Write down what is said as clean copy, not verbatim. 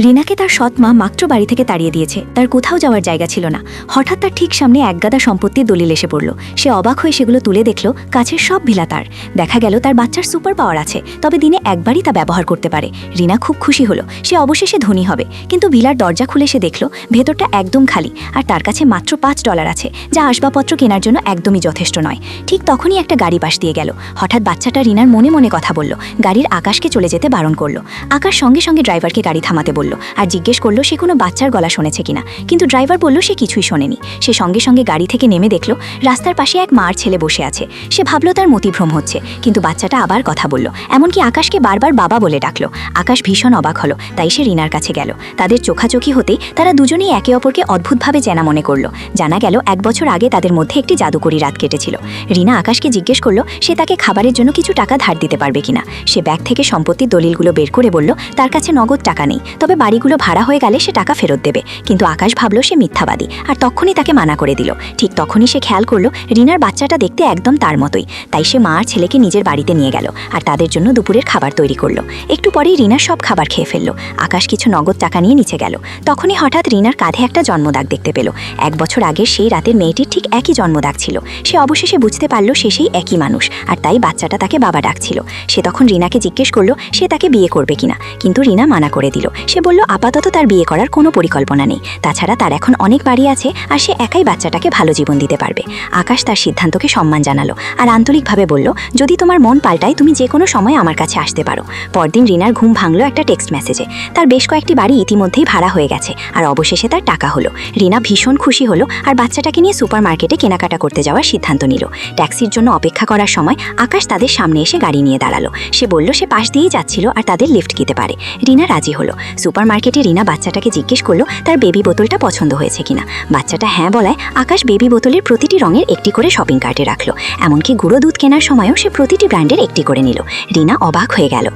রিনাকে তার সৎ মা মাত্র বাড়ি থেকে তাড়িয়ে দিয়েছে, তার কোথাও যাওয়ার জায়গা ছিল না। হঠাৎ তার ঠিক সামনে একগাদা সম্পত্তির দলিল এসে পড়ল। সে অবাক হয়ে সেগুলো তুলে দেখল কাছের সব ভিলা তার। দেখা গেল তার বাচ্চার সুপার পাওয়ার আছে, তবে দিনে একবারই তা ব্যবহার করতে পারে। রিনা খুব খুশি হলো, সে অবশেষে ধনী হবে। কিন্তু ভিলার দরজা খুলে সে দেখল ভেতরটা একদম খালি, আর তার কাছে মাত্র $5 আছে, যা আসবাবপত্র কেনার জন্য একদমই যথেষ্ট নয়। ঠিক তখনই একটা গাড়ি পাশ দিয়ে গেল। হঠাৎ বাচ্চাটা রিনার মনে মনে কথা বলল, গাড়ির আকাশকে চলে যেতে বারণ করলো। আকাশ সঙ্গে সঙ্গে ড্রাইভারকে গাড়ি থামাতে বলল আর জিজ্ঞেস করলো সে কোনো বাচ্চার গলা শুনেছে কিনা। কিন্তু ড্রাইভার বলল সে কিছুই শোনেনি। সে সঙ্গে সঙ্গে গাড়ি থেকে নেমে দেখল রাস্তার পাশে এক মার ছেলে বসে আছে। সে ভাবলো তার মতিভ্রম হচ্ছে, কিন্তু বাচ্চাটা আবার কথা বলল, এমনকি আকাশকে বারবার বাবা বলে ডাকলো। আকাশ ভীষণ অবাক হলো, তাই সে রিনার কাছে গেল। তাদের চোখাচোখি হতেই তারা দুজনেই একে অপরকে অদ্ভুতভাবে চেনা মনে করলো। জানা গেল 1 বছর আগে তাদের মধ্যে একটি জাদুকরি রাত কেটেছিল। রিনা আকাশকে জিজ্ঞেস করলো সে তাকে খাবারের জন্য কিছু টাকা ধার দিতে পারবে কিনা। সে ব্যাগ থেকে সম্পত্তির দলিলগুলো বের করে বলল তার কাছে নগদ টাকা নেই, তবে বাড়িগুলো ভাড়া হয়ে গেলে সে টাকা ফেরত দেবে। কিন্তু আকাশ ভাবলো সে মিথ্যাবাদী, আর তখনই তাকে মানা করে দিল। ঠিক তখনই সে খেয়াল করলো রিনার বাচ্চাটা দেখতে একদম তার মতোই। তাই সে মা আর ছেলেকে নিজের বাড়িতে নিয়ে গেল আর তাদের জন্য দুপুরের খাবার তৈরি করলো। একটু পরেই রিনার সব খাবার খেয়ে ফেললো। আকাশ কিছু নগদ টাকা নিয়ে নিচে গেল। তখনই হঠাৎ রিনার কাঁধে একটা জন্মদাগ দেখতে পেল। 1 বছর আগের সেই রাতের মেয়েটির ঠিক একই জন্মদাগ ছিল। সে অবশেষে বুঝতে পারল সে সেই একই মানুষ, আর তাই বাচ্চাটা তাকে বাবা ডাকছিল। সে তখন রিনাকে জিজ্ঞেস করলো সে তাকে বিয়ে করবে কিনা, কিন্তু রিনা মানা করে দিল। সে বলল আপাতত তার বিয়ে করার কোনো পরিকল্পনা নেই, তাছাড়া তার এখন অনেক বাড়ি আছে আর সে একাই বাচ্চাটাকে ভালো জীবন দিতে পারবে। আকাশ তার সিদ্ধান্তকে সম্মান জানালো আর আন্তরিকভাবে বলল যদি তোমার মন পাল্টায় তুমি যে কোনো সময় আমার কাছে আসতে পারো। পরদিন রিনার ঘুম ভাঙলো একটা টেক্সট মেসেজে। তার বেশ কয়েকটি বাড়ি ইতিমধ্যেই ভাড়া হয়ে গেছে আর অবশেষে তার টাকা হলো। রিনা ভীষণ খুশি হলো আর বাচ্চাটাকে নিয়ে সুপার মার্কেটে কেনাকাটা করতে যাওয়ার সিদ্ধান্ত নিল। ট্যাক্সির জন্য অপেক্ষা করার সময় আকাশ তাদের সামনে এসে গাড়ি নিয়ে দাঁড়ালো। সে বলল সে পাশ দিয়েই যাচ্ছিল আর তাদের লিফট দিতে পারে। রিনা রাজি হলো। সুপার মার্কেটে রিনা বাচ্চাটাকে জিজ্ঞেস করলো তার বেবি বোতলটা পছন্দ হয়েছে কিনা। বাচ্চাটা হ্যাঁ বলায় আকাশ বেবি বোতলের প্রতিটি রঙের একটি করে শপিং কার্টে রাখলো। এমনকি গুঁড়ো দুধ কেনার সময়ও সে প্রতিটি ব্র্যান্ডের একটি করে নিল। রিনা অবাক হয়ে গেল।